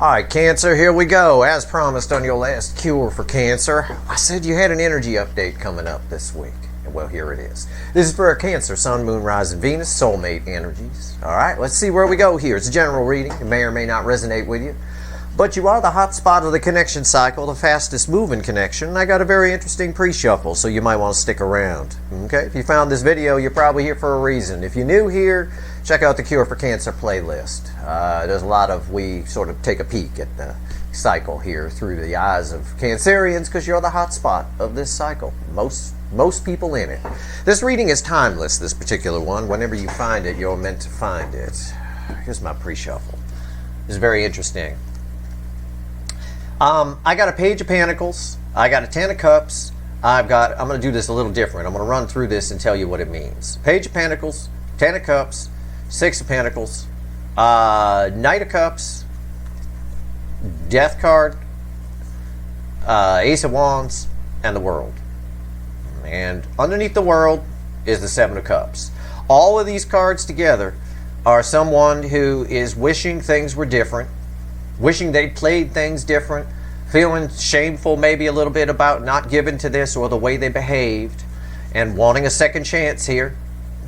Alright, Cancer, here we go. As promised on your last cure for Cancer, I said you had an energy update coming up this week. Well, here it is. This is for a Cancer, Sun, Moon, Rising, Venus, soulmate energies. Alright, let's see where we go here. It's a general reading. It may or may not resonate with you. But you are the hot spot of the connection cycle, the fastest moving connection. And I got a very interesting pre-shuffle, so you might want to stick around. Okay? If you found this video, you're probably here for a reason. If you're new here, check out the Cure for Cancer playlist. There's a lot of, we sort of take a peek at the cycle here through the eyes of Cancerians, because you're the hot spot of this cycle. Most people in it. This reading is timeless, this particular one. Whenever you find it, you're meant to find it. Here's my pre-shuffle. This is very interesting. I got a Page of Pentacles. I got a Ten of Cups. I'm going to do this a little different. I'm going to run through this and tell you what it means. Page of Pentacles, Ten of Cups, Six of Pentacles, Knight of Cups, Death card, Ace of Wands, and the World. And underneath the World is the Seven of Cups. All of these cards together are someone who is wishing things were different, wishing they'd played things different, feeling shameful maybe a little bit about not giving to this or the way they behaved, and wanting a second chance here,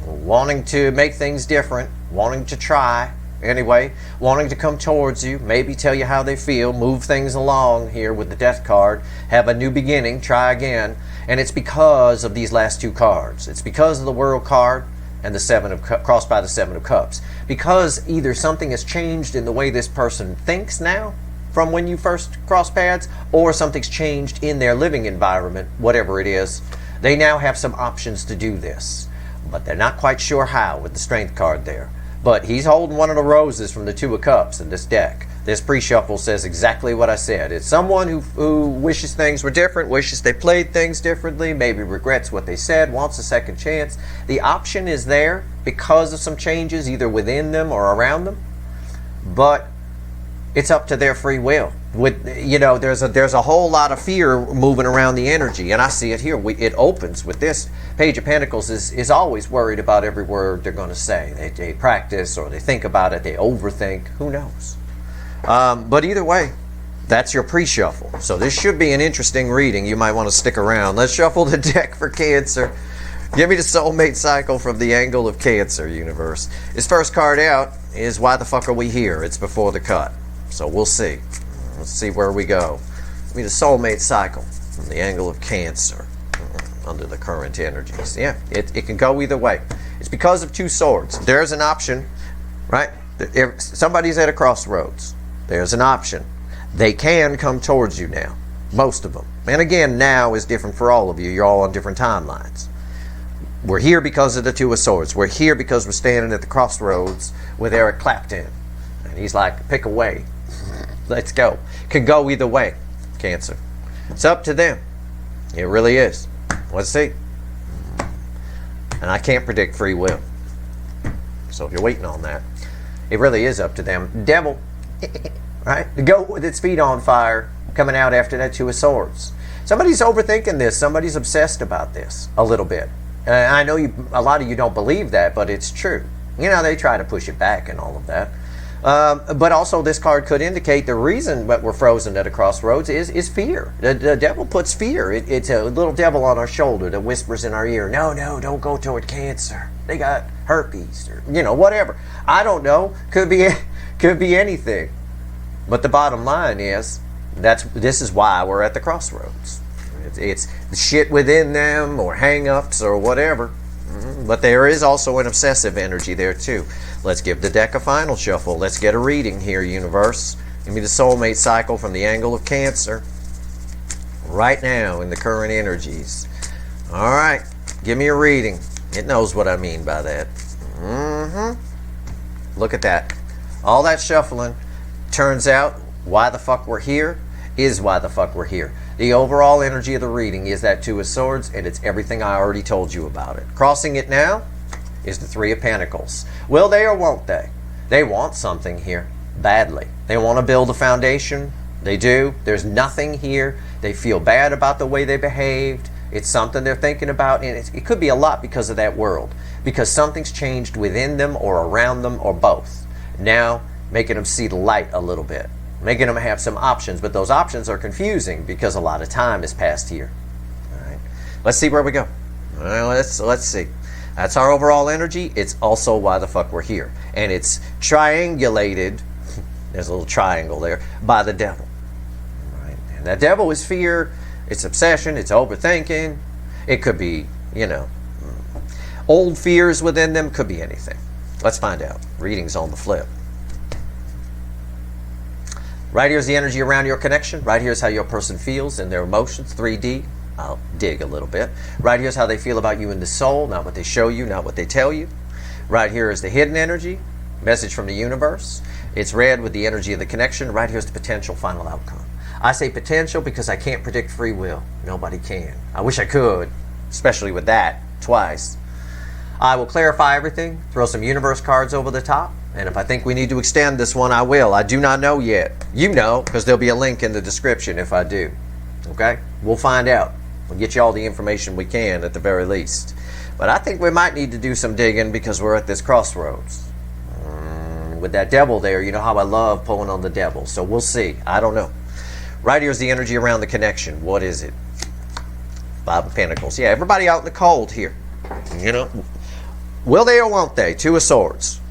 wanting to make things different, wanting to try anyway, wanting to come towards you, maybe tell you how they feel, move things along here with the Death card, have a new beginning, try again. And it's because of these last two cards. It's because of the World card and the Seven of Cups, crossed by the Seven of Cups. Because either something has changed in the way this person thinks now from when you first crossed paths, or something's changed in their living environment, whatever it is. They now have some options to do this, but they're not quite sure how with the Strength card there. But he's holding one of the roses from the Two of Cups in this deck. This pre-shuffle says exactly what I said. It's someone who wishes things were different, wishes they played things differently, maybe regrets what they said, wants a second chance. The option is there because of some changes either within them or around them, but it's up to their free will. With, you know, there's a whole lot of fear moving around the energy, and I see it here. It opens with this. Page of Pentacles is always worried about every word they're going to say. They practice, or they think about it, they overthink, who knows. But either way, that's your pre-shuffle. So this should be an interesting reading. You might want to stick around. Let's shuffle the deck for Cancer. Give me the soulmate cycle from the angle of Cancer, universe. This first card out is Why the Fuck Are We Here? It's before the cut. So we'll see. Let's see where we go. Give me the soulmate cycle from the angle of Cancer under the current energies. Yeah, it can go either way. It's because of Two Swords. There's an option, right? If somebody's at a crossroads, there's an option. They can come towards you now, most of them. And again, now is different for all of you. You're all on different timelines. We're here because of the Two of Swords. We're here because we're standing at the crossroads with Eric Clapton. And he's like, pick a way. Let's go. Can go either way, Cancer. It's up to them. It really is. Let's see. And I can't predict free will. So if you're waiting on that, it really is up to them. Devil, right? The goat with its feet on fire, coming out after that Two of Swords. Somebody's overthinking this. Somebody's obsessed about this a little bit. I know a lot of you don't believe that, but it's true. You know, they try to push it back and all of that. But also this card could indicate the reason that we're frozen at a crossroads is fear. The devil puts fear. It's a little devil on our shoulder that whispers in our ear, no, don't go toward Cancer. They got herpes, or, you know, whatever. I don't know. Could be anything. But the bottom line is, this is why we're at the crossroads. It's the shit within them, or hang-ups, or whatever. But there is also an obsessive energy there too. Let's give the deck a final shuffle. Let's get a reading here, universe. Give me the soulmate cycle from the angle of Cancer right now in the current energies. All right, give me a reading. It knows what I mean by that. Look at that. All that shuffling turns out why the fuck we're here is why the fuck we're here. The overall energy of the reading is that Two of Swords, and it's everything I already told you about it. Crossing it now is the Three of Pentacles. Will they or won't they? They want something here badly. They want to build a foundation. They do. There's nothing here. They feel bad about the way they behaved. It's something they're thinking about, and it could be a lot because of that World. Because something's changed within them or around them or both. Now, making them see the light a little bit. making them have some options, but those options are confusing because a lot of time has passed here. All right, let's see where we go. Well, let's see. That's our overall energy. It's also why the fuck we're here, and it's triangulated. There's a little triangle there by the devil. All right, and that devil is fear. It's obsession. It's overthinking. It could be, old fears within them. Could be anything. Let's find out. Readings on the flip. Right here is the energy around your connection. Right here is how your person feels and their emotions. 3D. I'll dig a little bit. Right here is how they feel about you in the soul, not what they show you, not what they tell you. Right here is the hidden energy, message from the universe. It's red with the energy of the connection. Right here is the potential final outcome. I say potential because I can't predict free will. Nobody can. I wish I could, especially with that, twice. I will clarify everything, throw some universe cards over the top, and if I think we need to extend this one, I will. I do not know yet. You know, because there'll be a link in the description if I do. Okay? We'll find out. We'll get you all the information we can at the very least. But I think we might need to do some digging because we're at this crossroads. With that devil there, you know how I love pulling on the devil. So we'll see. I don't know. Right here is the energy around the connection. What is it? 5 of Pentacles. Yeah, everybody out in the cold here. Will they or won't they? 2 of Swords.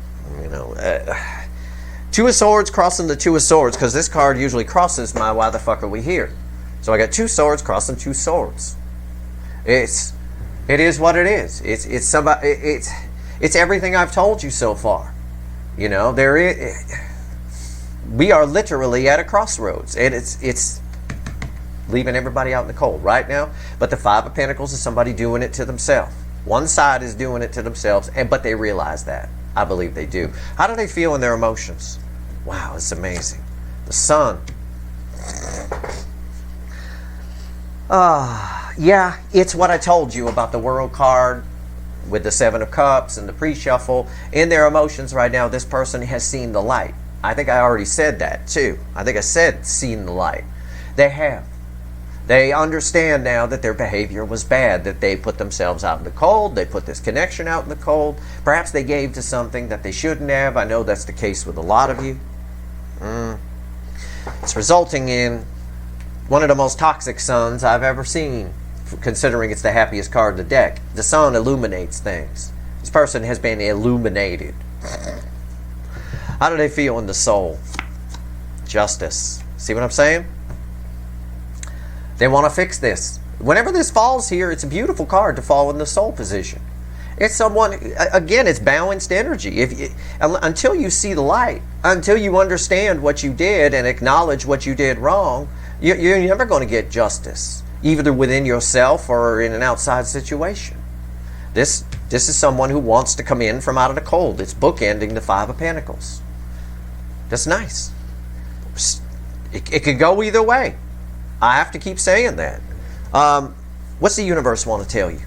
2 of Swords crossing the 2 of Swords, because this card usually crosses my why the fuck are we here? So I got 2 swords crossing 2 swords. It is what it is. It's everything I've told you so far. We are literally at a crossroads, and it's leaving everybody out in the cold right now. But the 5 of Pentacles is somebody doing it to themselves. One side is doing it to themselves, but they realize that. I believe they do. How do they feel in their emotions? Wow, it's amazing. The Sun. Yeah, it's what I told you about the World card with the 7 of Cups and the pre-shuffle. In their emotions right now, this person has seen the light. I think I already said that too. I think I said seen the light. They have. They understand now that their behavior was bad, that they put themselves out in the cold, they put this connection out in the cold. Perhaps they gave to something that they shouldn't have. I know that's the case with a lot of you. It's resulting in one of the most toxic suns I've ever seen, considering it's the happiest card in the deck. The sun illuminates things. This person has been illuminated. How do they feel in the soul? Justice. See what I'm saying? They want to fix this. Whenever this falls here, it's a beautiful card to fall in the soul position. It's someone, again, it's balanced energy. Until you see the light, until you understand what you did and acknowledge what you did wrong, you're never going to get justice, either within yourself or in an outside situation. This is someone who wants to come in from out of the cold. It's bookending the 5 of Pentacles. That's nice. It could go either way. I have to keep saying that. What's the universe want to tell you?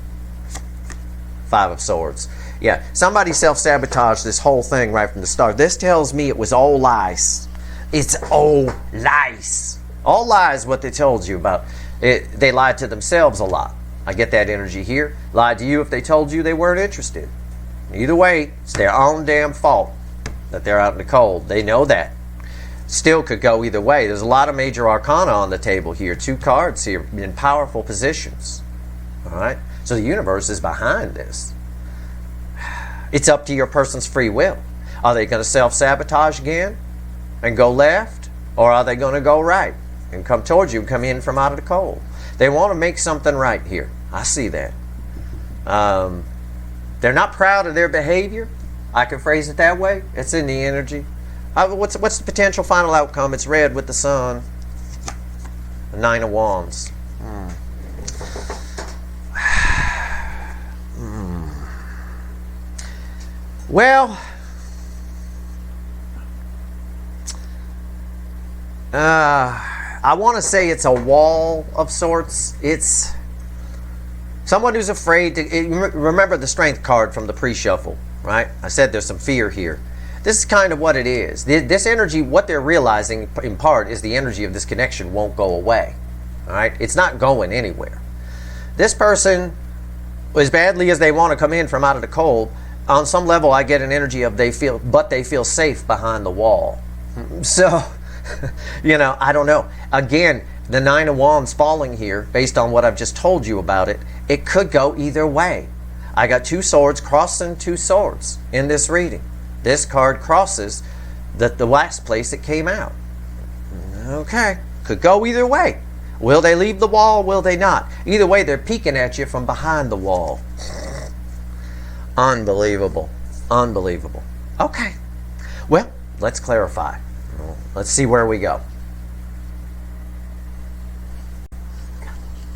5 of Swords. Yeah, somebody self-sabotaged this whole thing right from the start. This tells me it was all lies. It's all lies. All lies what they told you about. They lied to themselves a lot. I get that energy here. Lied to you if they told you they weren't interested. Either way, it's their own damn fault that they're out in the cold. They know that. Still could go either way. There's a lot of major arcana on the table here. 2 cards here in powerful positions. All right? So the universe is behind this. It's up to your person's free will. Are they going to self-sabotage again and go left? Or are they going to go right and come towards you and come in from out of the cold? They want to make something right here. I see that. They're not proud of their behavior. I can phrase it that way. It's in the energy. What's the potential final outcome? It's red with the sun. The 9 of Wands. Well, I want to say it's a wall of sorts. It's someone who's afraid to... Remember the Strength card from the pre-shuffle, right? I said there's some fear here. This is kind of what it is. This energy, what they're realizing in part is the energy of this connection won't go away. All right? It's not going anywhere. This person, as badly as they want to come in from out of the cold, on some level I get an energy of they feel safe behind the wall. So You know, I don't know. Again, the Nine of Wands falling here, based on what I've just told you about it, it could go either way. I got two swords crossing two swords in this reading. This card crosses the last place it came out. Okay, could go either way. Will they leave the wall? Will they not? Either way, they're peeking at you from behind the wall. Unbelievable. Unbelievable. Okay. Well, let's clarify. Let's see where we go.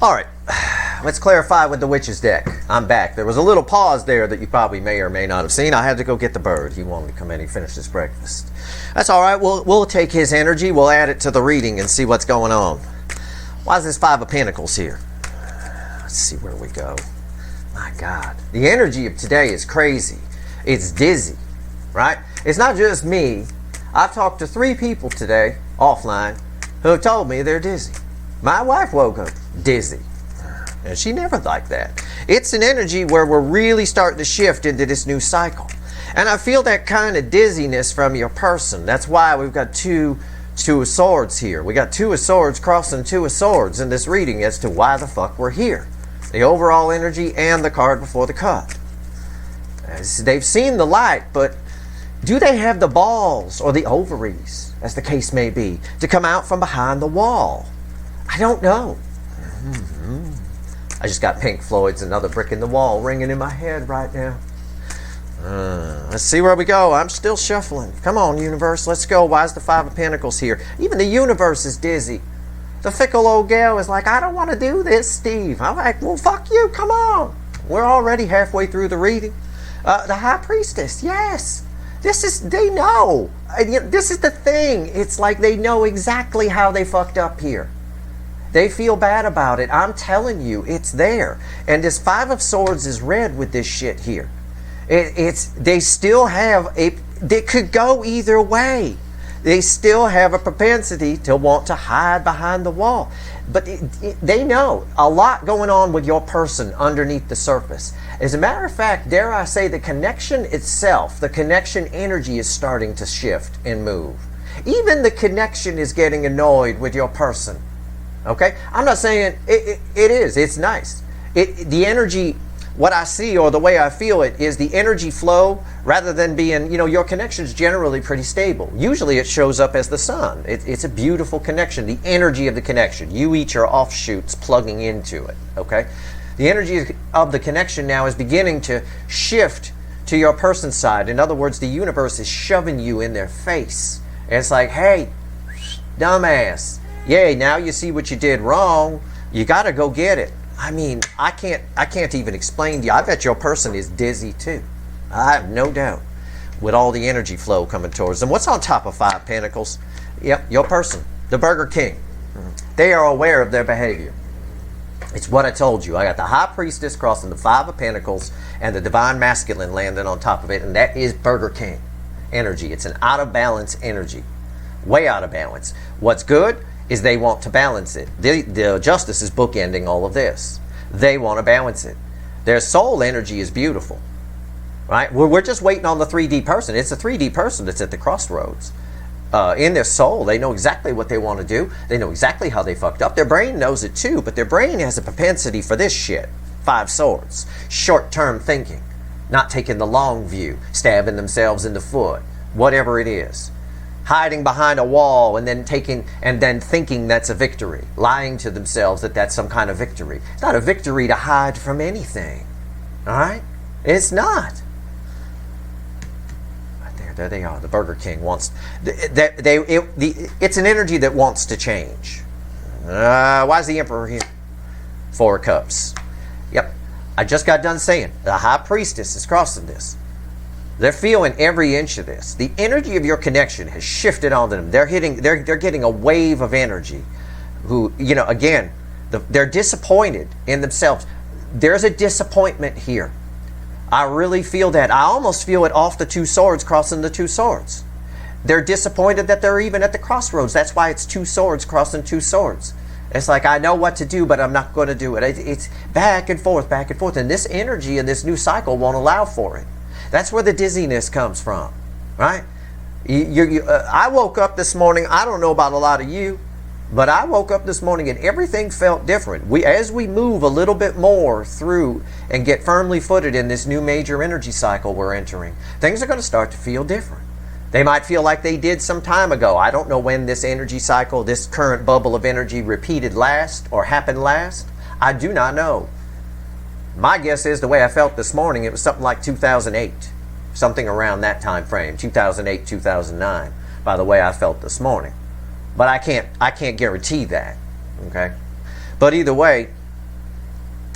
All right. Let's clarify with the Witch's deck. I'm back. There was a little pause there that you probably may or may not have seen. I had to go get the bird. He wanted to come in and finish his breakfast. That's all right. We'll take his energy. We'll add it to the reading and see what's going on. Why is this Five of Pentacles here? Let's see where we go. My God. The energy of today is crazy. It's dizzy, right? It's not just me. I've talked to 3 people today, offline, who have told me they're dizzy. My wife woke up dizzy. And she never liked that. It's an energy where we're really starting to shift into this new cycle. And I feel that kind of dizziness from your person. That's why we've got two of Swords here. We got 2 of Swords crossing 2 of Swords in this reading as to why the fuck we're here. The overall energy and the card before the cut. As they've seen the light, but do they have the balls or the ovaries, as the case may be, to come out from behind the wall? I don't know. I just got Pink Floyd's Another Brick in the Wall ringing in my head right now. Let's see where we go. I'm still shuffling. Come on, universe, let's go. Why is the Five of Pentacles here? Even the universe is dizzy. The fickle old gal is like, I don't want to do this, Steve. I'm like, well, fuck you, come on. We're already halfway through the reading. The High Priestess, yes. They know. This is the thing. It's like they know exactly how they fucked up here. They feel bad about it. I'm telling you, it's there. And this Five of Swords is red with this shit here. They still have they could go either way. They still have a propensity to want to hide behind the wall. But they know a lot going on with your person underneath the surface. As a matter of fact, dare I say, the connection itself, the connection energy is starting to shift and move. Even the connection is getting annoyed with your person. Okay? I'm not saying it is. It's nice. The energy, what I see or the way I feel it is the energy flow rather than being, your connection is generally pretty stable. Usually it shows up as the sun. It's a beautiful connection. The energy of the connection. You each are offshoots plugging into it. Okay? The energy of the connection now is beginning to shift to your person's side. In other words, the universe is shoving you in their face. And it's like, hey, dumbass. Yay, now you see what you did wrong. You got to go get it. I mean, I can't even explain to you. I bet your person is dizzy too. I have no doubt. With all the energy flow coming towards them. What's on top of Five Pentacles? Yep, your person. The Burger King. They are aware of their behavior. It's what I told you. I got the High Priestess crossing the Five of Pentacles and the Divine Masculine landing on top of it. And that is Burger King energy. It's an out of balance energy. Way out of balance. What's good is they want to balance it. The Justice is bookending all of this. They want to balance it. Their soul energy is beautiful. Right? We're just waiting on the 3D person. It's a 3D person that's at the crossroads. In their soul, they know exactly what they want to do. They know exactly how they fucked up. Their brain knows it too, but their brain has a propensity for this shit. 5 swords. Short-term thinking. Not taking the long view. Stabbing themselves in the foot. Whatever it is. Hiding behind a wall and then thinking that's a victory. Lying to themselves that that's some kind of victory. It's not a victory to hide from anything. Alright? It's not. Right there they are. The Burger King wants... it's an energy that wants to change. Why is the Emperor here? 4 of Cups. Yep. I just got done saying, the High Priestess is crossing this. They're feeling every inch of this. The energy of your connection has shifted onto them. They're getting a wave of energy. Again, they're disappointed in themselves. There's a disappointment here. I really feel that. I almost feel it off the 2 swords crossing the 2 swords. They're disappointed that they're even at the crossroads. That's why it's 2 swords crossing 2 swords. It's like, I know what to do, but I'm not going to do it. It's back and forth, back and forth. And this energy in this new cycle won't allow for it. That's where the dizziness comes from, right? I woke up this morning, I don't know about a lot of you, but I woke up this morning and everything felt different. As we move a little bit more through and get firmly footed in this new major energy cycle we're entering, things are going to start to feel different. They might feel like they did some time ago. I don't know when this energy cycle, this current bubble of energy repeated last or happened last. I do not know. My guess is the way I felt this morning, it was something like 2008. Something around that time frame, 2008, 2009, by the way I felt this morning. But I can't guarantee that, okay? But either way,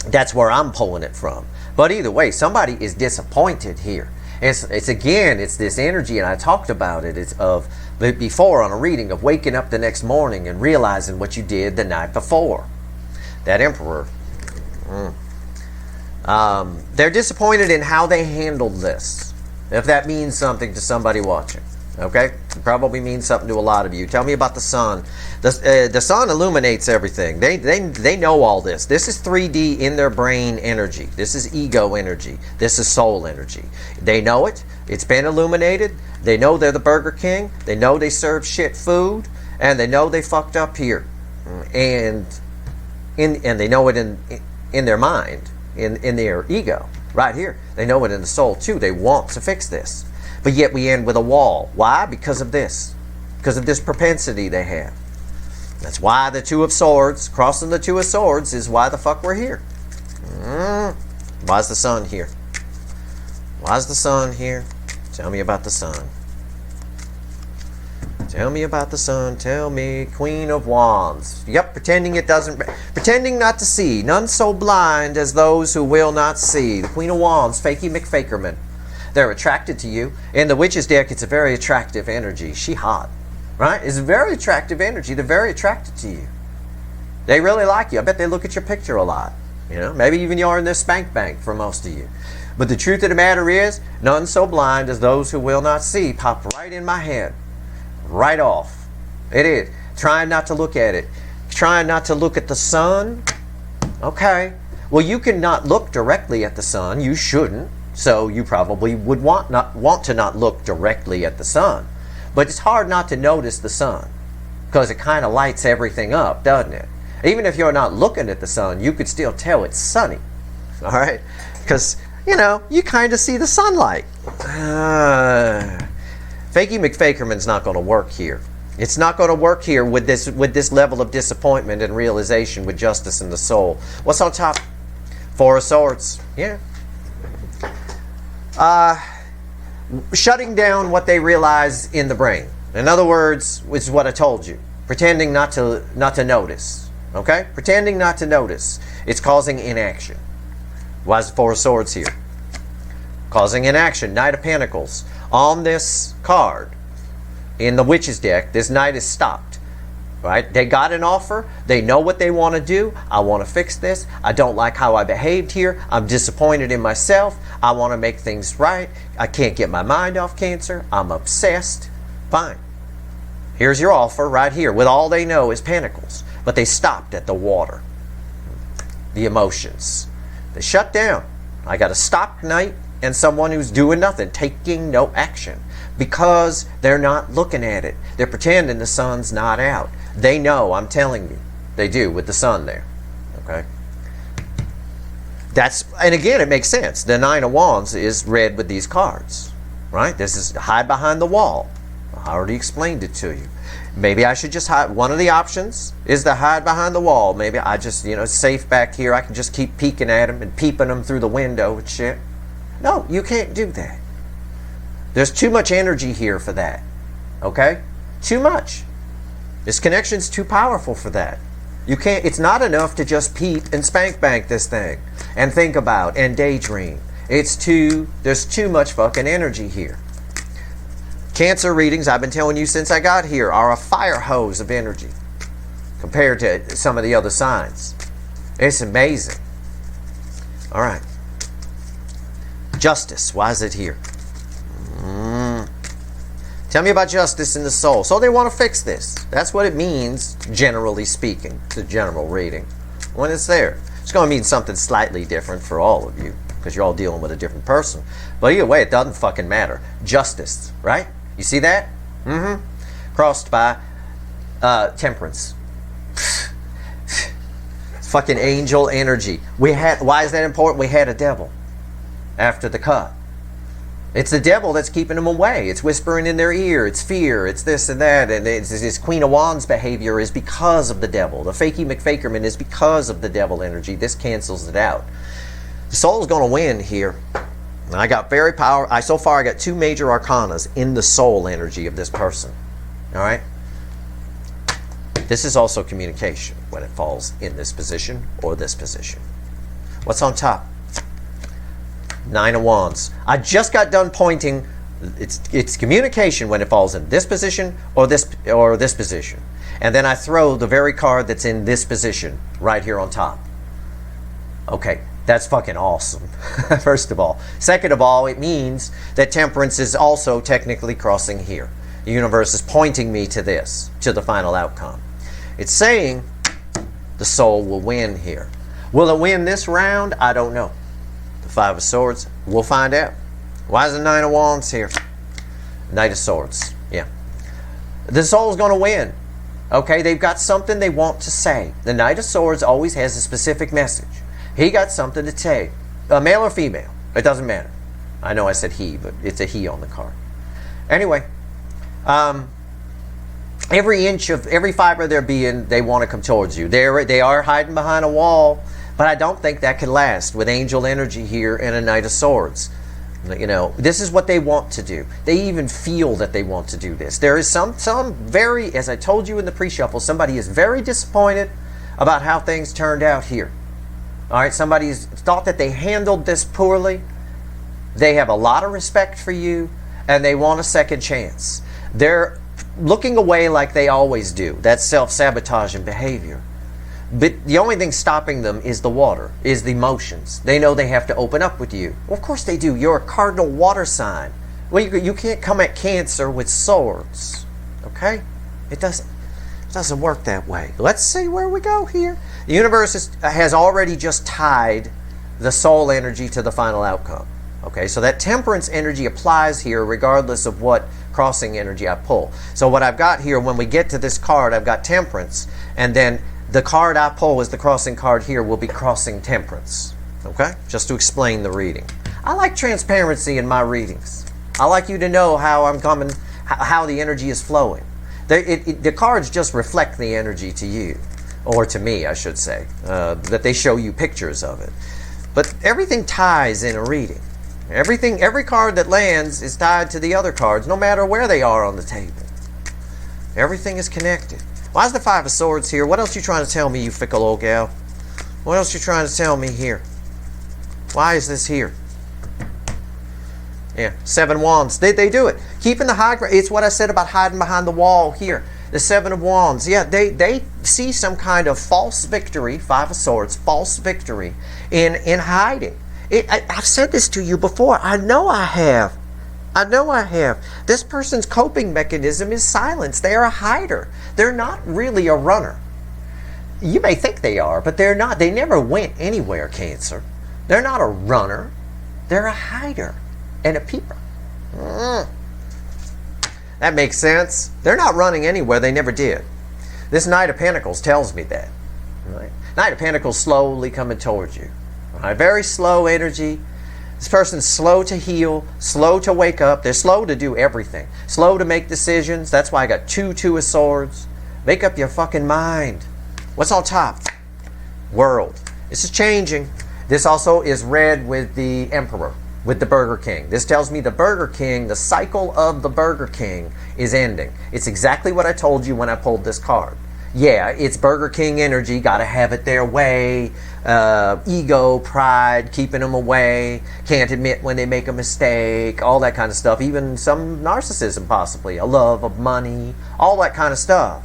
that's where I'm pulling it from. But either way, somebody is disappointed here. It's this energy, and I talked about it. It's of before on a reading of waking up the next morning and realizing what you did the night before. That Emperor. They're disappointed in how they handled this. If that means something to somebody watching. Okay? It probably means something to a lot of you. Tell me about the sun. The sun illuminates everything. They know all this. This is 3D in their brain energy. This is ego energy. This is soul energy. They know it. It's been illuminated. They know they're the Burger King. They know they serve shit food. And they know they fucked up here. And they know it in their mind, in their ego. Right here. They know it in the soul too. They want to fix this. But yet we end with a wall. Why? Because of this. Because of this propensity they have. That's why the Two of Swords, crossing the Two of Swords, is why the fuck we're here. Why is the sun here? Why is the sun here? Tell me about the sun. Tell me about the sun. Tell me, Queen of Wands. Yep, pretending not to see. None so blind as those who will not see. The Queen of Wands, Fakey McFakerman. They're attracted to you. In the Witch's deck, it's a very attractive energy. She hot, right? It's a very attractive energy. They're very attracted to you. They really like you. I bet they look at your picture a lot. You know, maybe even you're in this spank bank for most of you. But the truth of the matter is, none so blind as those who will not see. Pop right in my head. Right off. It is. Trying not to look at it. Trying not to look at the sun. Okay. Well, you can not look directly at the sun. You shouldn't. So you probably would want to not look directly at the sun. But it's hard not to notice the sun. Because it kind of lights everything up, doesn't it? Even if you're not looking at the sun, you could still tell it's sunny. Alright? Because, you know, you kind of see the sunlight. Fakey McFakerman's not going to work here. It's not going to work here with this level of disappointment and realization with justice in the soul. What's on top? Four of Swords. Yeah. Shutting down what they realize in the brain. In other words, which is what I told you. Pretending not to notice. Okay? Pretending not to notice. It's causing inaction. Why is the Four of Swords here? Causing inaction. Knight of Pentacles. On this card, in the Witch's deck, this knight is stopped. Right? They got an offer. They know what they want to do. I want to fix this. I don't like how I behaved here. I'm disappointed in myself. I want to make things right. I can't get my mind off Cancer. I'm obsessed. Fine. Here's your offer right here. With all they know is Pentacles. But they stopped at the water. The emotions. They shut down. I got a stopped knight and someone who's doing nothing, taking no action. Because they're not looking at it. They're pretending the sun's not out. They know, I'm telling you. They do with the sun there. Okay? And again, it makes sense. The Nine of Wands is read with these cards. Right? This is hide behind the wall. I already explained it to you. Maybe I should just hide. One of the options is to hide behind the wall. Maybe I just, it's safe back here. I can just keep peeking at them and peeping them through the window and shit. No, you can't do that. There's too much energy here for that. Okay? Too much. This connection's too powerful for that. You can't, it's not enough to just peep and spank bank this thing and think about and daydream. There's too much fucking energy here. Cancer readings, I've been telling you since I got here, are a fire hose of energy compared to some of the other signs. It's amazing. All right. Justice, why is it here? Tell me about justice in the soul. So they want to fix this. That's what it means, generally speaking, the general reading. When it's there. It's going to mean something slightly different for all of you, because you're all dealing with a different person. But either way, it doesn't fucking matter. Justice, right? You see that? Crossed by temperance. Fucking angel energy. Why is that important? We had a devil after the cut. It's the devil that's keeping them away. It's whispering in their ear. It's fear. It's this and that. And it's this Queen of Wands behavior is because of the devil. The fakey McFakerman is because of the devil energy. This cancels it out. The soul's going to win here. And I got very powerful. So far I got 2 major arcanas in the soul energy of this person. All right? This is also communication when it falls in this position or this position. What's on top? 9 of Wands. I just got done pointing. It's communication when it falls in this position or this position. And then I throw the very card that's in this position right here on top. Okay, that's fucking awesome. First of all. Second of all, it means that temperance is also technically crossing here. The universe is pointing me to this, to the final outcome. It's saying the soul will win here. Will it win this round? I don't know. 5 of Swords. We'll find out. Why is the 9 of Wands here? Knight of Swords. Yeah. The soul's going to win. Okay, they've got something they want to say. The Knight of Swords always has a specific message. He got something to say. Male or female. It doesn't matter. I know I said he, but it's a he on the card. Anyway. Every inch of every fiber of their being, they want to come towards you. They are hiding behind a wall. But I don't think that can last with angel energy here and a Knight of Swords. You know, this is what they want to do. They even feel that they want to do this. There is some very, as I told you in the pre-shuffle, somebody is very disappointed about how things turned out here. All right, somebody's thought that they handled this poorly. They have a lot of respect for you, and they want a second chance. They're looking away like they always do. That's self-sabotaging behavior. But the only thing stopping them is the water, is the emotions. They know they have to open up with you. Well, of course they do. You're a cardinal water sign. Well, you can't come at Cancer with swords. Okay? It doesn't work that way. Let's see where we go here. The universe has already just tied the soul energy to the final outcome. Okay, so that temperance energy applies here regardless of what crossing energy I pull. So what I've got here, when we get to this card, I've got temperance, and then the card I pull is the crossing card here will be crossing temperance. Okay? Just to explain the reading. I like transparency in my readings. I like you to know how I'm coming, how the energy is flowing. The cards just reflect the energy to you, or to me, I should say, that they show you pictures of it. But everything ties in a reading. Every card that lands is tied to the other cards, no matter where they are on the table. Everything is connected. Why is the 5 of Swords here? What else are you trying to tell me, you fickle old gal? What else are you trying to tell me here? Why is this here? Yeah, 7 Wands. They do it. Keeping the high ground. It's what I said about hiding behind the wall here. The 7 of Wands. Yeah, they see some kind of false victory, 5 of Swords, false victory in hiding. I've said this to you before. I know I have. This person's coping mechanism is silence. They are a hider. They're not really a runner. You may think they are, but they're not. They never went anywhere, Cancer. They're not a runner. They're a hider and a peeper. That makes sense. They're not running anywhere. They never did. This Knight of Pentacles tells me that. Right? Knight of Pentacles slowly coming towards you. Right? Very slow energy. This person's slow to heal, slow to wake up. They're slow to do everything. Slow to make decisions. That's why I got 2 of Swords. Make up your fucking mind. What's on top? World. This is changing. This also is red with the Emperor, with the Burger King. This tells me the Burger King, the cycle of the Burger King is ending. It's exactly what I told you when I pulled this card. Yeah, it's Burger King energy, gotta have it their way, ego, pride, keeping them away, can't admit when they make a mistake, all that kind of stuff, even some narcissism possibly, a love of money, all that kind of stuff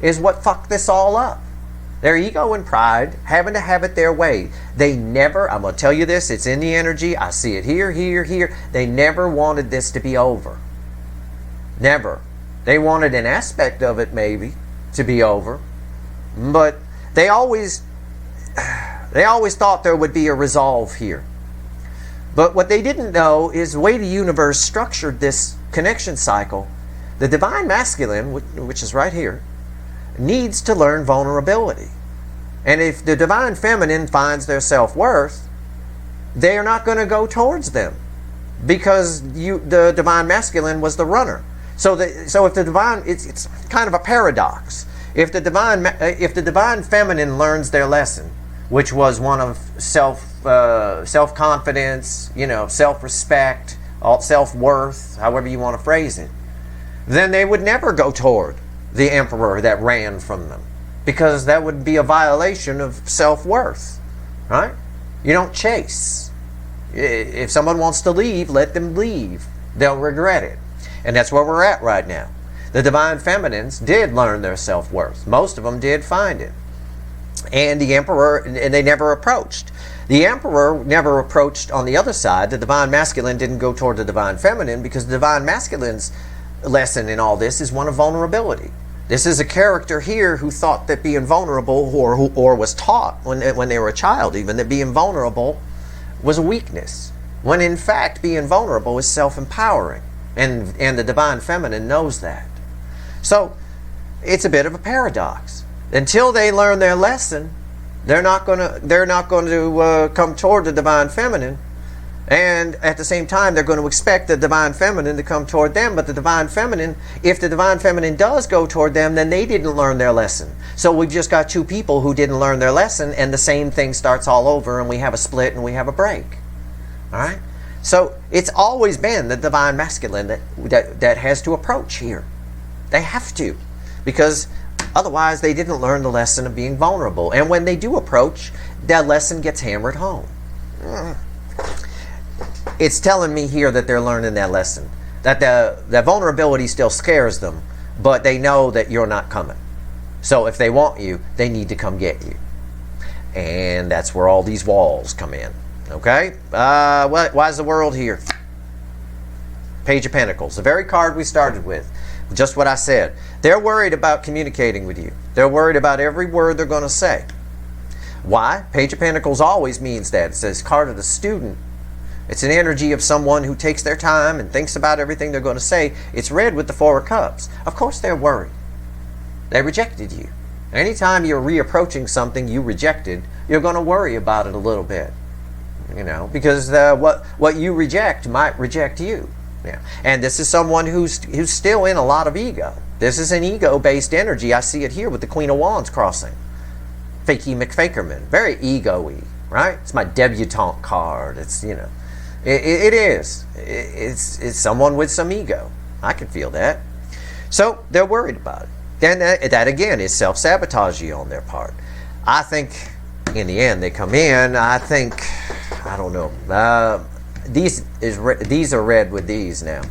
is what fucked this all up. Their ego and pride, having to have it their way. They never, I'm going to tell you this, it's in the energy, I see it here, here. They never wanted this to be over. Never. They wanted an aspect of it maybe to be over, but they always thought there would be a resolve here. But what they didn't know is the way the universe structured this connection cycle, The divine masculine, which is right here, needs to learn vulnerability. And if the divine feminine finds their self-worth, they are not going to go towards them, because the divine masculine was the runner. So if the divine, it's kind of a paradox. If the divine feminine learns their lesson, which was one of self-confidence, self-respect, self-worth, however you want to phrase it, then they would never go toward the emperor that ran from them, because that would be a violation of self-worth, right? You don't chase. If someone wants to leave, let them leave. They'll regret it. And that's where we're at right now. The divine feminines did learn their self-worth. Most of them did find it. And the emperor, and they never approached. The emperor never approached on the other side. The divine masculine didn't go toward the divine feminine, because the divine masculine's lesson in all this is one of vulnerability. This is a character here who thought that being vulnerable, or was taught when they were a child even, that being vulnerable was a weakness, when in fact being vulnerable is self-empowering, and the divine feminine knows that. So it's a bit of a paradox. Until they learn their lesson, they're not going to come toward the divine feminine, and at the same time they're going to expect the divine feminine to come toward them. But the divine feminine, if the divine feminine does go toward them, then they didn't learn their lesson. So we've just got two people who didn't learn their lesson, and the same thing starts all over, and we have a split and we have a break. All right? So it's always been the divine masculine that has to approach here. They have to, because otherwise they didn't learn the lesson of being vulnerable. And when they do approach, that lesson gets hammered home. It's telling me here that they're learning that lesson, that the vulnerability still scares them, but they know that you're not coming. So if they want you, they need to come get you. And that's where all these walls come in. Okay? Why is the world here? Page of Pentacles, the very card we started with. Just what I said. They're worried about communicating with you. They're worried about every word they're going to say. Why? Page of Pentacles always means that. It says card of the student. It's an energy of someone who takes their time and thinks about everything they're going to say. It's read with the Four of Cups. Of course they're worried. They rejected you. Anytime you're reapproaching something you rejected, you're going to worry about it a little bit. Because what you reject might reject you. Yeah. And this is someone who's still in a lot of ego. This is an ego-based energy. I see it here with the Queen of Wands crossing. Fakey McFakerman. Very ego-y, right? It's my debutante card. It's, it is. It's someone with some ego. I can feel that. So they're worried about it. And that again is self-sabotaging on their part. I think in the end they come in. I don't know. These are red with these now.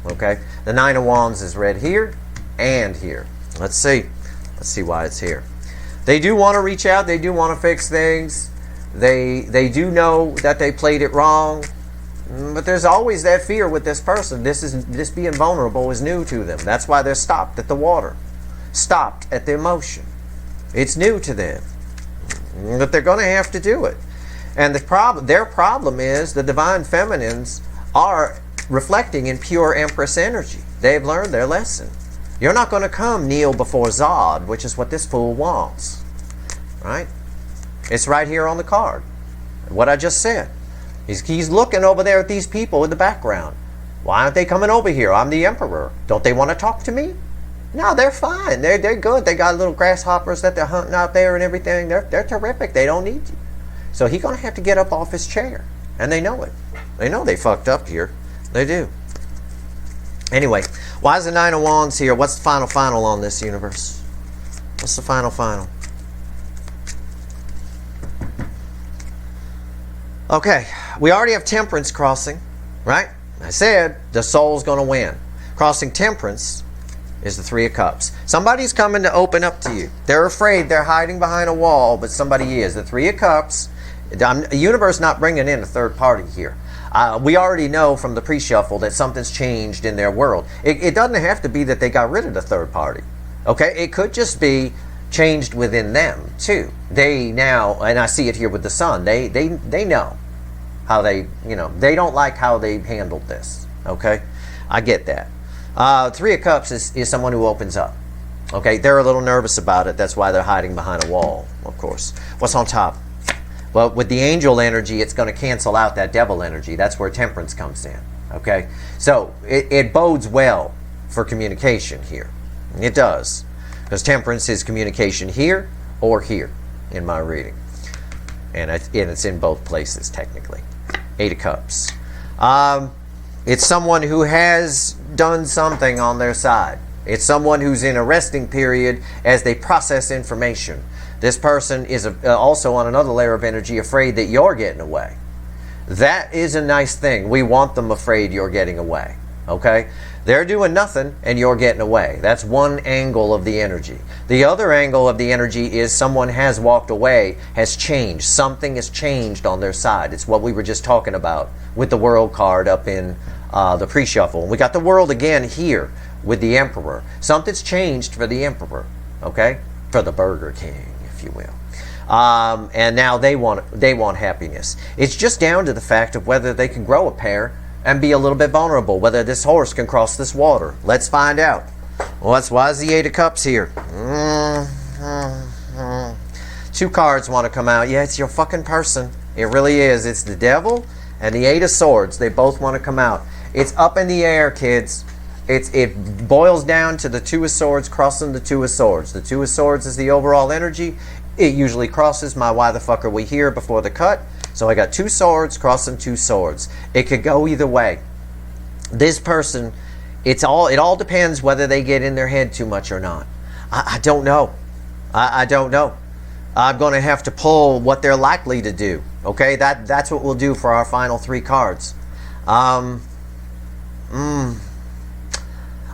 Okay? The Nine of Wands is red here and here. Let's see why it's here. They do want to reach out. They do want to fix things. They do know that they played it wrong. But there's always that fear with this person. This being vulnerable is new to them. That's why they're stopped at the water. Stopped at the emotion. It's new to them. But they're going to have to do it. And their problem is the divine feminines are reflecting in pure Empress energy. They've learned their lesson. You're not going to come kneel before Zod, which is what this fool wants. Right? It's right here on the card. What I just said. He's looking over there at these people in the background. Why aren't they coming over here? I'm the emperor. Don't they want to talk to me? No, they're fine. They're good. They got little grasshoppers that they're hunting out there and everything. They're terrific. They don't need you. So he's going to have to get up off his chair. And they know it. They know they fucked up here. They do. Anyway, why is the Nine of Wands here? What's the final on this universe? What's the final? Okay, we already have Temperance crossing, right? I said the soul's going to win. Crossing Temperance is the Three of Cups. Somebody's coming to open up to you. They're afraid. They're hiding behind a wall, but somebody is. The Three of Cups. The universe not bringing in a third party here. We already know from the pre-shuffle that something's changed in their world. It doesn't have to be that they got rid of the third party. Okay? It could just be changed within them, too. They now, and I see it here with the Sun, they know how they don't like how they handled this. Okay? I get that. Three of Cups is someone who opens up. Okay, they're a little nervous about it. That's why they're hiding behind a wall, of course. What's on top? Well, with the angel energy, it's going to cancel out that devil energy. That's where temperance comes in. Okay, so it bodes well for communication here. It does, because temperance is communication here or here in my reading, and it's in both places technically. Eight of Cups. It's someone who has done something on their side. It's someone who's in a resting period as they process information. This person is also on another layer of energy, afraid that you're getting away. That is a nice thing. We want them afraid you're getting away. Okay? They're doing nothing and you're getting away. That's one angle of the energy. The other angle of the energy is someone has walked away, has changed. Something has changed on their side. It's what we were just talking about with the World card up in the pre-shuffle. We got the World again here with the Emperor. Something's changed for the Emperor. Okay? For the Burger King, if you will. And now they want happiness. It's just down to the fact of whether they can grow a pair and be a little bit vulnerable, whether this horse can cross this water. Let's find out. Well, why is the Eight of Cups here? Two cards want to come out. Yeah, it's your fucking person. It really is. It's the Devil and the Eight of Swords. They both want to come out. It's up in the air, kids. It boils down to the Two of Swords crossing the Two of Swords. The Two of Swords is the overall energy. It usually crosses my why the fuck are we here before the cut. So I got two swords crossing two swords. It could go either way. This person, it all depends whether they get in their head too much or not. I don't know. I don't know. I'm going to have to pull what they're likely to do. Okay, that's what we'll do for our final three cards. I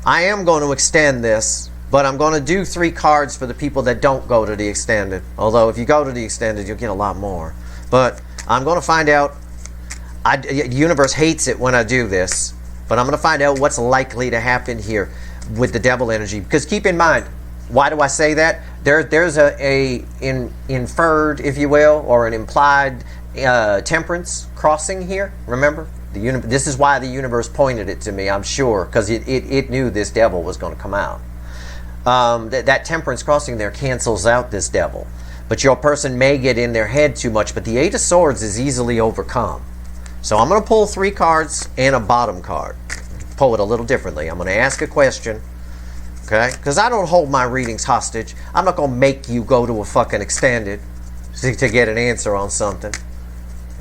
am going to extend this, but I'm going to do three cards for the people that don't go to the extended. Although if you go to the extended, you'll get a lot more. But I'm going to find out. The universe hates it when I do this, but I'm going to find out what's likely to happen here with the Devil energy. Because keep in mind, why do I say that? There's an inferred, if you will, or an implied temperance crossing here. Remember? This is why the universe pointed it to me, I'm sure, because it knew this Devil was going to come out. That temperance crossing there cancels out this Devil. But your person may get in their head too much, but the Eight of Swords is easily overcome. So I'm going to pull three cards and a bottom card. Pull it a little differently. I'm going to ask a question, okay? Because I don't hold my readings hostage. I'm not going to make you go to a fucking extended to get an answer on something.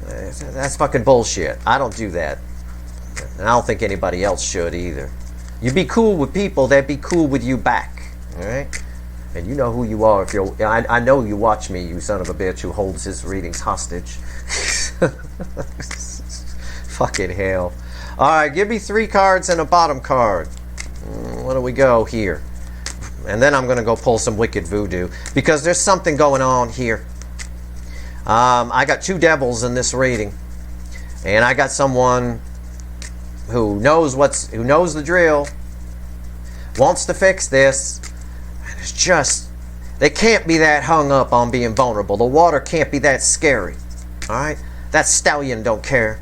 That's fucking bullshit. I don't do that. And I don't think anybody else should either. You be cool with people that be cool with you back, all right? And you know who you are. I know you watch me, you son of a bitch who holds his readings hostage. Fucking hell. Alright, give me three cards and a bottom card. What do we go here? And then I'm going to go pull some Wicked Voodoo, because there's something going on here. I got two devils in this reading. And I got someone who knows the drill, wants to fix this. It's just, they can't be that hung up on being vulnerable. The water can't be that scary. Alright? That stallion don't care.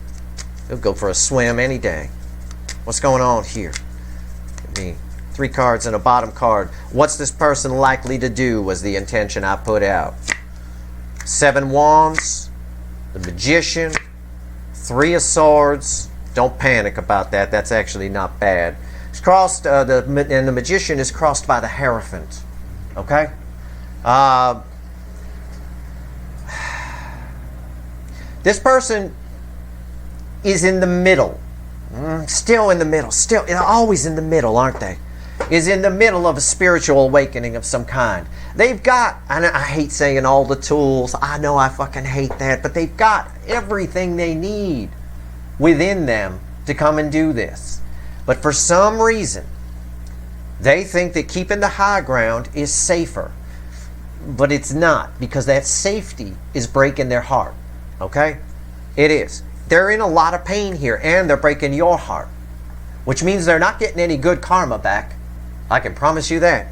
He'll go for a swim any day. What's going on here? Give me three cards and a bottom card. What's this person likely to do was the intention I put out. Seven Wands, the Magician, Three of Swords. Don't panic about that. That's actually not bad. It's crossed, and the Magician is crossed by the Hierophant. Okay? This person is in the middle. Still in the middle. Still, always in the middle, aren't they? Is in the middle of a spiritual awakening of some kind. They've got, and I hate saying all the tools. I know I fucking hate that. But they've got everything they need within them to come and do this. But for some reason, they think that keeping the high ground is safer. But it's not, because that safety is breaking their heart. Okay? It is. They're in a lot of pain here, and they're breaking your heart. Which means they're not getting any good karma back. I can promise you that.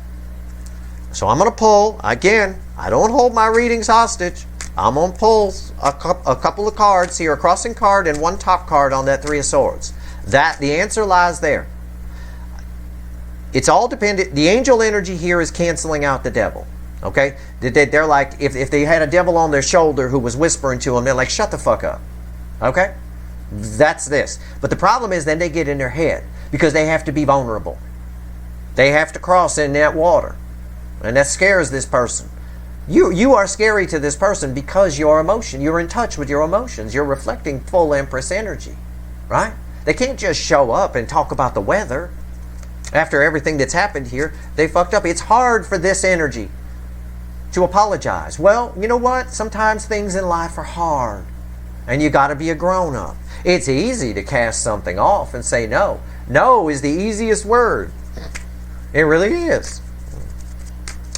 So I'm going to pull, again, I don't hold my readings hostage. I'm going to pull a couple of cards here, a crossing card and one top card on that Three of Swords. The answer lies there. it's all dependent. The angel energy here is canceling out the devil. Okay? They're like, if they had a devil on their shoulder who was whispering to them, they're like, shut the fuck up. Okay? That's this. But the problem is then they get in their head because they have to be vulnerable. They have to cross in that water. And that scares this person. You are scary to this person because your emotion, you're in touch with your emotions. You're reflecting full Empress energy. Right? They can't just show up and talk about the weather. After everything that's happened here, they fucked up. It's hard for this energy to apologize. Well, you know what? Sometimes things in life are hard. And you got to be a grown-up. It's easy to cast something off and say no. No is the easiest word. It really is.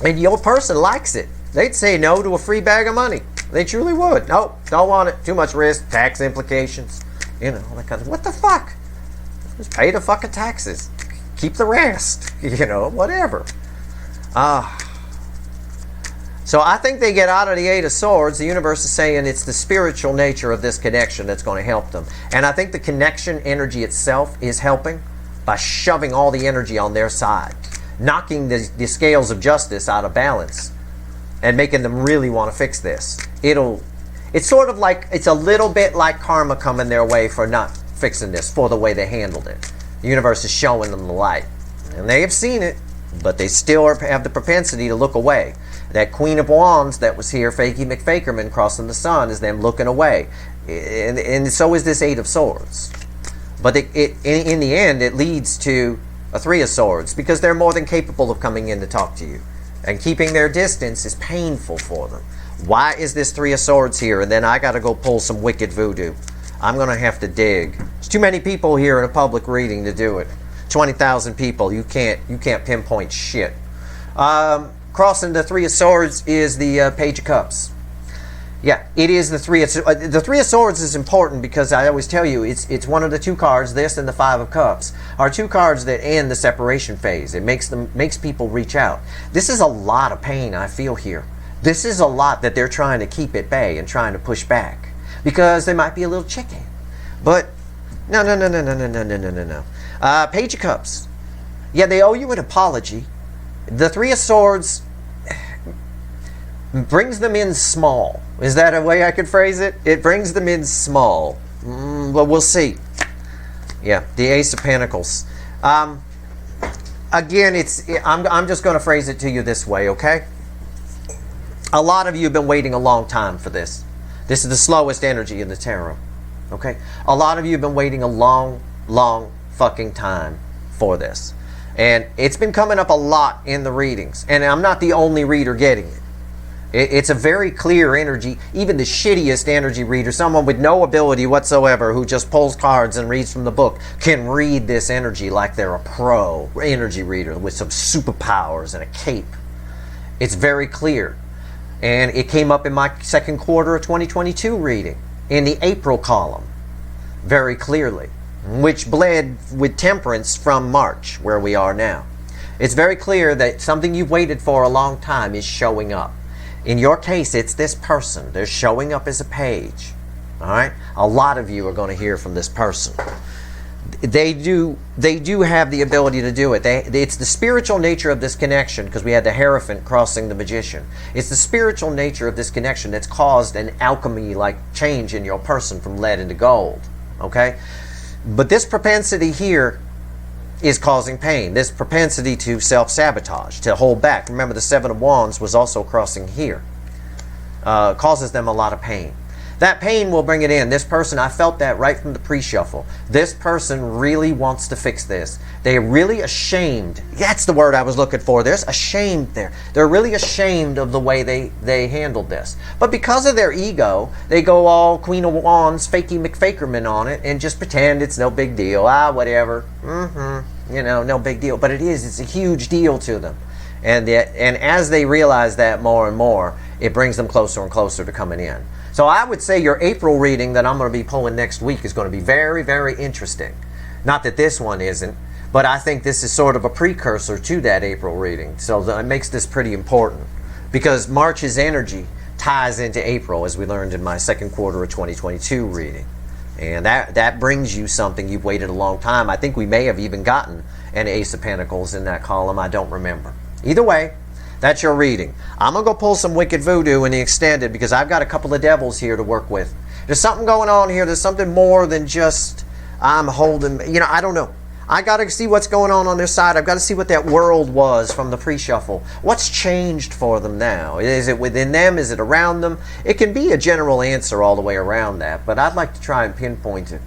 And your person likes it. They'd say no to a free bag of money. They truly would. Nope, don't want it. Too much risk, tax implications. You know, that kind of, what the fuck? Just pay the fucking taxes. Keep the rest. You know, whatever. So I think they get out of the Eight of Swords. The universe is saying it's the spiritual nature of this connection that's going to help them. And I think the connection energy itself is helping by shoving all the energy on their side, knocking the scales of justice out of balance and making them really want to fix this. It's sort of like, it's a little bit like karma coming their way for not fixing this, for the way they handled it. The universe is showing them the light. And they have seen it, but they still have the propensity to look away. That Queen of Wands that was here, Fakey McFakerman, crossing the sun, is them looking away. And so is this Eight of Swords. But in the end, it leads to a Three of Swords, because they're more than capable of coming in to talk to you. And keeping their distance is painful for them. Why is this Three of Swords here? And then I got to go pull some wicked voodoo. I'm going to have to dig. There's too many people here in a public reading to do it. 20,000 people. You can't pinpoint shit. Crossing the Three of Swords is the Page of Cups. Yeah, it is the Three of Swords. The Three of Swords is important because I always tell you it's one of the two cards. This and the Five of Cups are two cards that end the separation phase. It makes people reach out. This is a lot of pain I feel here. This is a lot that they're trying to keep at bay and trying to push back because they might be a little chicken. But no. Page of Cups. Yeah, they owe you an apology. The Three of Swords brings them in small. Is that a way I could phrase it? It brings them in small. Well, we'll see. Yeah, the Ace of Pentacles. Again, I'm just going to phrase it to you this way, okay? A lot of you have been waiting a long time for this. This is the slowest energy in the tarot, okay? A lot of you have been waiting a long fucking time for this. And it's been coming up a lot in the readings. And I'm not the only reader getting it. It's a very clear energy. Even the shittiest energy reader, someone with no ability whatsoever who just pulls cards and reads from the book, can read this energy like they're a pro energy reader with some superpowers and a cape. It's very clear. And it came up in my second quarter of 2022 reading, in the April column, very clearly, which bled with Temperance from March, where we are now. It's very clear that something you've waited for a long time is showing up. In your case, it's this person. They're showing up as a page. All right? A lot of you are going to hear from this person. They do have the ability to do it. It's the spiritual nature of this connection, because we had the Hierophant crossing the Magician. It's the spiritual nature of this connection that's caused an alchemy-like change in your person from lead into gold. Okay? But this propensity here is causing pain. This propensity to self-sabotage, to hold back. Remember, the Seven of Wands was also crossing here. Causes them a lot of pain. That pain will bring it in. This person, I felt that right from the pre-shuffle. This person really wants to fix this. They're really ashamed. That's the word I was looking for. There's ashamed there. They're really ashamed of the way they handled this. But because of their ego, they go all Queen of Wands, Fakey McFakerman on it and just pretend it's no big deal. Whatever. You know, no big deal. But it is. It's a huge deal to them. And as they realize that more and more, it brings them closer and closer to coming in. So I would say your April reading that I'm going to be pulling next week is going to be very, very interesting. Not that this one isn't, but I think this is sort of a precursor to that April reading. So it makes this pretty important, because March's energy ties into April, as we learned in my second quarter of 2022 reading. And that brings you something you've waited a long time. I think we may have even gotten and Ace of Pentacles in that column. I don't remember. Either way, that's your reading. I'm going to go pull some Wicked Voodoo in the extended because I've got a couple of devils here to work with. There's something going on here. There's something more than just I'm holding, I don't know. I got to see what's going on their side. I've got to see what that world was from the pre-shuffle. What's changed for them now? Is it within them? Is it around them? It can be a general answer all the way around that, but I'd like to try and pinpoint it.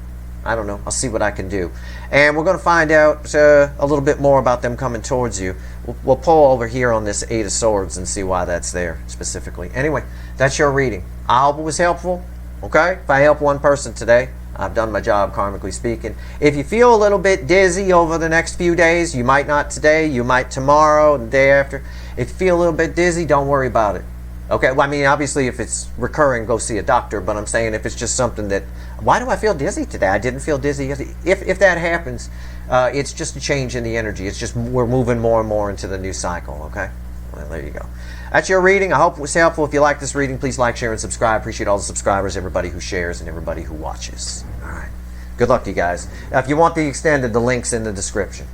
I don't know. I'll see what I can do. And we're going to find out a little bit more about them coming towards you. We'll pull over here on this Eight of Swords and see why that's there specifically. Anyway, that's your reading. I hope it was helpful. Okay? If I help one person today, I've done my job, karmically speaking. If you feel a little bit dizzy over the next few days, you might not today, you might tomorrow, the day after. If you feel a little bit dizzy, don't worry about it. Okay, well, I mean, obviously, if it's recurring, go see a doctor. But I'm saying if it's just something that, why do I feel dizzy today? I didn't feel dizzy yesterday. If that happens, it's just a change in the energy. It's just we're moving more and more into the new cycle, okay? Well, there you go. That's your reading. I hope it was helpful. If you like this reading, please like, share, and subscribe. Appreciate all the subscribers, everybody who shares, and everybody who watches. All right. Good luck to you guys. If you want the extended, the link's in the description.